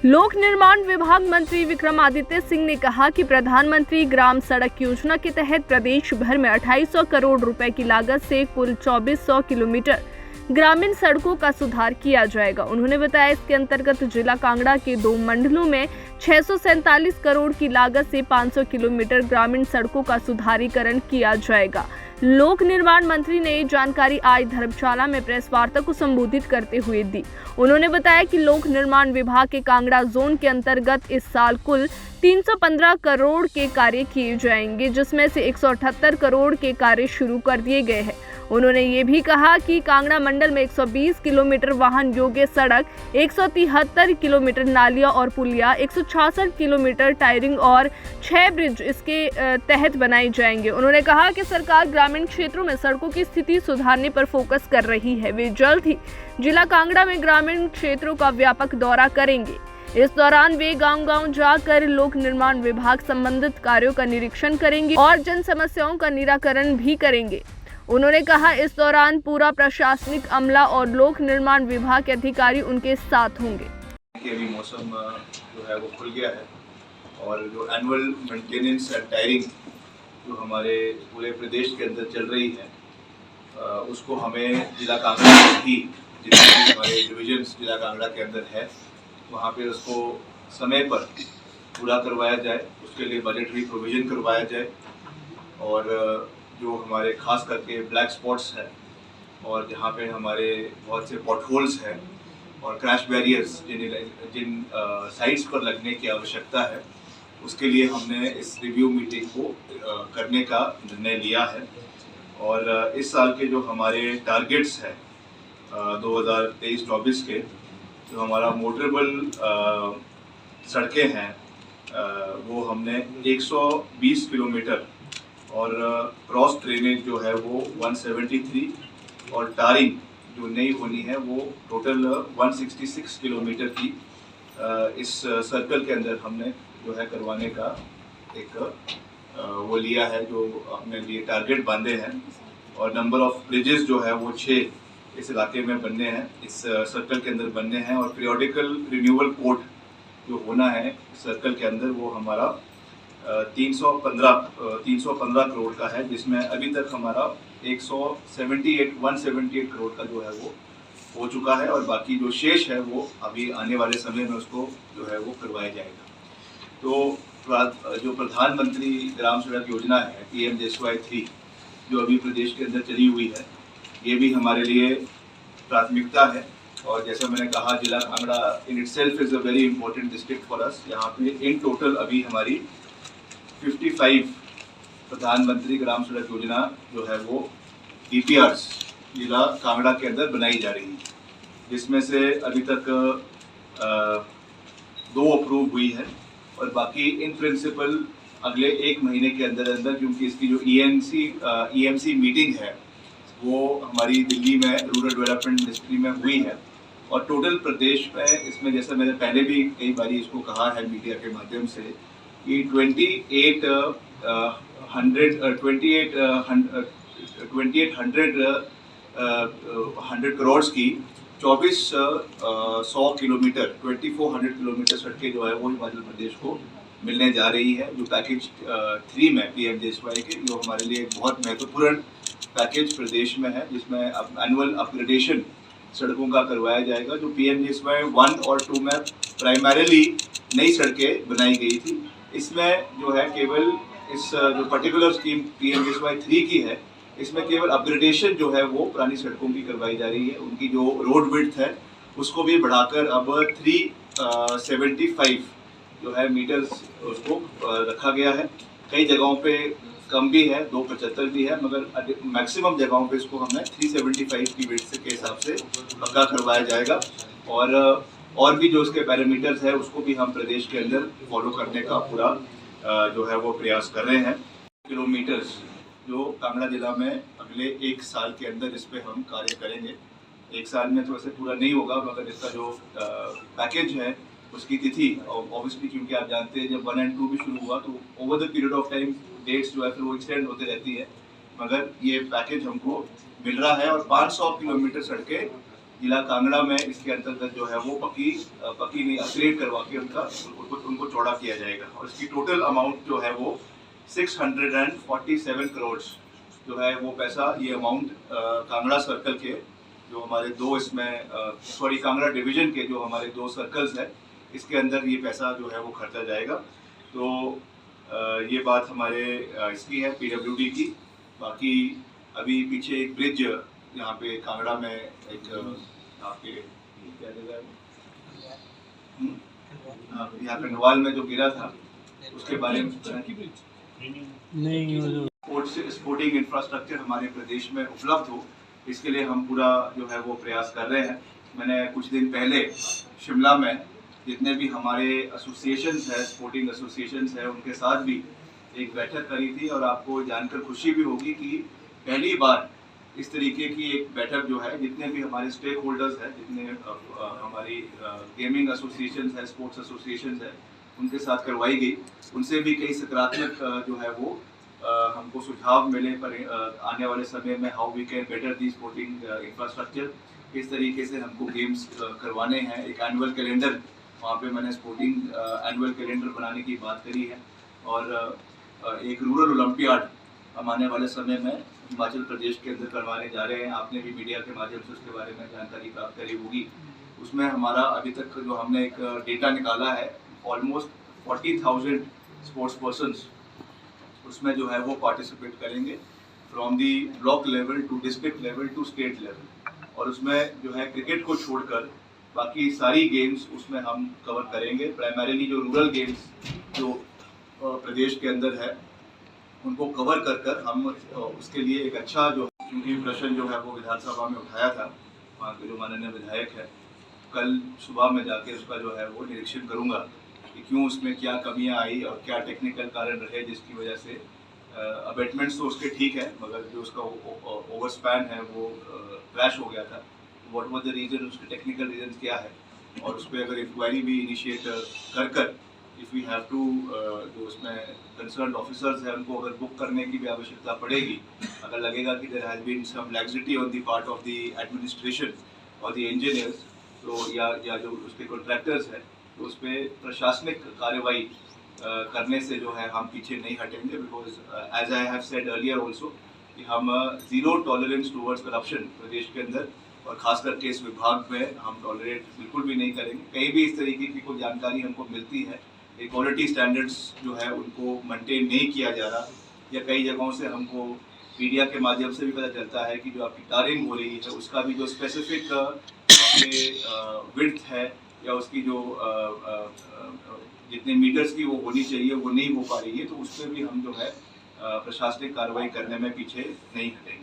लोक निर्माण विभाग मंत्री विक्रमादित्य सिंह ने कहा कि प्रधानमंत्री ग्राम सड़क योजना के तहत प्रदेश भर में 2800 करोड़ रुपए की लागत से कुल 2400 किलोमीटर ग्रामीण सड़कों का सुधार किया जाएगा। उन्होंने बताया इसके अंतर्गत जिला कांगड़ा के 2 मंडलों में 647 करोड़ की लागत से 500 किलोमीटर ग्रामीण सड़कों का सुधारीकरण किया जाएगा। लोक निर्माण मंत्री ने जानकारी आज धर्मशाला में प्रेस वार्ता को संबोधित करते हुए दी। उन्होंने बताया कि लोक निर्माण विभाग के कांगड़ा जोन के अंतर्गत इस साल कुल 315 करोड़ के कार्य किए जाएंगे, जिसमें से 178 करोड़ के कार्य शुरू कर दिए गए हैं। उन्होंने ये भी कहा कि कांगड़ा मंडल में 120 किलोमीटर वाहन योग्य सड़क, 173 किलोमीटर नालियां और पुलिया, 166 किलोमीटर टायरिंग और 6 ब्रिज इसके तहत बनाए जाएंगे। उन्होंने कहा कि सरकार ग्रामीण क्षेत्रों में सड़कों की स्थिति सुधारने पर फोकस कर रही है। वे जल्द ही जिला कांगड़ा में ग्रामीण क्षेत्रों का व्यापक दौरा करेंगे। इस दौरान वे गांव-गांव जाकर लोक निर्माण विभाग संबंधित कार्यों का निरीक्षण करेंगे और जन समस्याओं का निराकरण भी करेंगे। उन्होंने कहा इस दौरान पूरा प्रशासनिक अमला और लोक निर्माण विभाग के अधिकारी उनके साथ होंगे। अभी मौसम जो है वो खुल गया है और जो एनुअल मेंटेनेंस एंड टायरिंग जो हमारे पूरे प्रदेश के अंदर चल रही है उसको हमें जिला कांगड़ा की जितने भी हमारे डिविजन्स जिला कांगड़ा के अंदर है वहाँ पे उसको समय पर पूरा करवाया जाए, उसके लिए बजटरी प्रोविज़न करवाया जाए और जो हमारे खास करके ब्लैक स्पॉट्स हैं और जहाँ पे हमारे बहुत से पॉटहोल्स हैं और क्रैश बैरियर्स जिन साइट्स पर लगने की आवश्यकता है, उसके लिए हमने इस रिव्यू मीटिंग को करने का निर्णय लिया है। और इस साल के जो हमारे टारगेट्स हैं 2023-24 के जो हमारा मोटरेबल सड़कें हैं वो हमने 120 किलोमीटर और क्रॉस ड्रेनेज जो है वो 173 और टारिंग जो नई होनी है वो टोटल 166 किलोमीटर की इस सर्कल के अंदर हमने जो है करवाने का एक वो लिया है, जो हमने लिए टारगेट बांधे हैं। और नंबर ऑफ ब्रिजेस जो है वो 6 इस इलाके में बनने हैं, इस सर्कल के अंदर बनने हैं और पीरियोडिकल रिन्यूअल कोड जो होना है सर्कल के अंदर वो हमारा 315 करोड़ का है, जिसमें अभी तक हमारा 178 करोड़ का जो है वो हो चुका है और बाकी जो शेष है वो अभी आने वाले समय में उसको जो है वो करवाया जाएगा। तो जो प्रधानमंत्री ग्राम सड़क योजना है PMJSY 3 जो अभी प्रदेश के अंदर चली हुई है, ये भी हमारे लिए प्राथमिकता है। और जैसा मैंने कहा जिला Kangra in itself is a very important district for us. यहाँ पे इन टोटल अभी हमारी 55 प्रधानमंत्री ग्राम सड़क योजना जो है वो DPRs जिला कांगड़ा के अंदर बनाई जा रही है, जिसमें से अभी तक 2 अप्रूव हुई है और बाकी इन प्रिंसिपल अगले 1 महीने के अंदर अंदर, क्योंकि इसकी जो EMC मीटिंग है वो हमारी दिल्ली में रूरल डेवलपमेंट मिनिस्ट्री में हुई है और टोटल प्रदेश में इसमें जैसा मैंने पहले भी कई बार इसको कहा है मीडिया के माध्यम से कि 2,800 करोड़ की 2400 किलोमीटर 2400 किलोमीटर सड़कें जो है वो हिमाचल प्रदेश को मिलने जा रही है। जो पैकेज 3 में PMJSY के जो हमारे लिए एक बहुत महत्वपूर्ण पैकेज प्रदेश में है, जिसमें एनुअल अपग्रेडेशन सड़कों का करवाया जाएगा। जो PMJSY 1 और 2 में प्राइमरीली नई सड़कें बनाई गई थी, इसमें जो है केवल इस जो पर्टिकुलर स्कीम PMJSY 3 की है, इसमें केवल अपग्रेडेशन जो है वो पुरानी सड़कों की करवाई जा रही है। उनकी जो रोड विड्थ है उसको भी बढ़ाकर अब 375 जो है मीटर्स उसको रखा गया है। कई जगहों पे कम भी है, 275 भी है, मगर मैक्सिमम जगहों पे इसको हमने 375 की विड्थ के हिसाब से पक्का करवाया जाएगा। और भी जो उसके पैरामीटर्स है उसको भी हम प्रदेश के अंदर फॉलो करने का पूरा जो है वो प्रयास कर रहे हैं। किलोमीटर्स जो कांगड़ा जिला में अगले 1 साल के अंदर इस पर हम कार्य करेंगे। 1 साल में तो वैसे पूरा नहीं होगा, मगर इसका जो पैकेज है उसकी तिथि ऑब्वियसली, क्योंकि आप जानते हैं जब 1 और 2 भी शुरू हुआ तो over the period of time dates जो है फिर वो एक्सटेंड होते रहती है, मगर ये पैकेज हमको मिल रहा है। और 500 किलोमीटर सड़कें जिला कांगड़ा में इसके अंतर्गत जो है वो पक्की नहीं अपग्रेड करवा के उनको चौड़ा किया जाएगा। और इसकी टोटल अमाउंट जो है वो 647 करोड़ जो है वो पैसा, ये अमाउंट कांगड़ा सर्कल के जो हमारे दो इसमें कांगड़ा डिवीजन के जो हमारे 2 सर्कल्स है, इसके अंदर ये पैसा जो है वो खर्चा जाएगा। तो ये बात हमारे इसकी है PWD की। बाकी अभी पीछे एक ब्रिज यहाँ पे कांगड़ा में एक आपके क्या जगह है यहाँ कन्वाल में जो गिरा था उसके बारे में स्पोर्टिंग इंफ्रास्ट्रक्चर हमारे प्रदेश में उपलब्ध हो, इसके लिए हम पूरा जो है वो प्रयास कर रहे हैं। मैंने कुछ दिन पहले शिमला में जितने भी हमारे एसोसिएशंस है, स्पोर्टिंग एसोसिएशंस है, उनके साथ भी एक बैठक करी थी और आपको जानकर खुशी भी होगी कि पहली बार इस तरीके की एक बैठक जो है जितने भी हमारे स्टेक होल्डर्स हैं, जितने हमारी गेमिंग एसोसिएशंस है, स्पोर्ट्स एसोसिएशंस है, उनके साथ करवाई गई। उनसे भी कई सकारात्मक जो है वो हमको सुझाव मिले पर आने वाले समय में how we can better the sporting infrastructure, किस तरीके से हमको गेम्स करवाने हैं। एक एनुअल कैलेंडर वहाँ पे मैंने स्पोर्टिंग एनुअल कैलेंडर बनाने की बात करी है और एक रूरल ओलंपियाड हम आने वाले समय में हिमाचल प्रदेश के अंदर करवाने जा रहे हैं। आपने भी मीडिया के माध्यम से उसके बारे में जानकारी प्राप्त करी होगी। उसमें हमारा अभी तक जो हमने एक डेटा निकाला है, ऑलमोस्ट 40,000 स्पोर्ट्स पर्सन्स उसमें जो है वो पार्टिसिपेट करेंगे from the block level to district level to state level. और उसमें जो है क्रिकेट को छोड़कर बाकी सारी गेम्स उसमें हम कवर करेंगे। प्राइमरीली जो रूरल गेम्स जो प्रदेश के अंदर है उनको कवर कर हम उसके लिए एक अच्छा जो क्योंकि प्रश्न जो है वो विधानसभा में उठाया था वहाँ के जो माननीय विधायक है, कल सुबह में जाके उसका जो है वो निरीक्षण करूँगा कि क्यों उसमें क्या कमियां आई और क्या टेक्निकल कारण रहे जिसकी वजह से अबेटमेंट्स तो उसके ठीक है मगर जो उसका ओवर स्पैन है वो क्रैश हो गया था। व्हाट वाज द रीज़न, उसके टेक्निकल रीजन क्या है और उस पर अगर इंक्वायरी भी इनिशिएट कर इफ़ वी हैव टू जो उसमें कंसर्न ऑफिसर्स हैं उनको अगर बुक करने की भी आवश्यकता पड़ेगी, अगर लगेगा कि there has been some laxity on the part of the administration और द इंजीनियर्स तो या जो उसके कॉन्ट्रैक्टर्स हैं तो उस पर प्रशासनिक कार्रवाई करने से जो है हम पीछे नहीं हटेंगे। Because as I have said earlier also कि हम ज़ीरो टॉलरेंस टूवर्ड्स करप्शन प्रदेश के अंदर और ख़ास करके इस विभाग में हम टॉलरेट बिल्कुल भी नहीं करेंगे। कहीं भी इस तरीके की कोई जानकारी हमको मिलती है, इक्वालिटी स्टैंडर्ड्स जो है उनको मेंटेन नहीं किया जा रहा या कई जगहों से हमको मीडिया के माध्यम से भी पता चलता है कि जो आपकी टारिंग हो रही है उसका भी जो स्पेसिफिक आपके विड्थ है या उसकी जो जितने मीटर्स की वो होनी चाहिए वो नहीं हो पा रही है, तो उस पर भी हम जो है प्रशासनिक कार्रवाई करने में पीछे नहीं हटेंगे।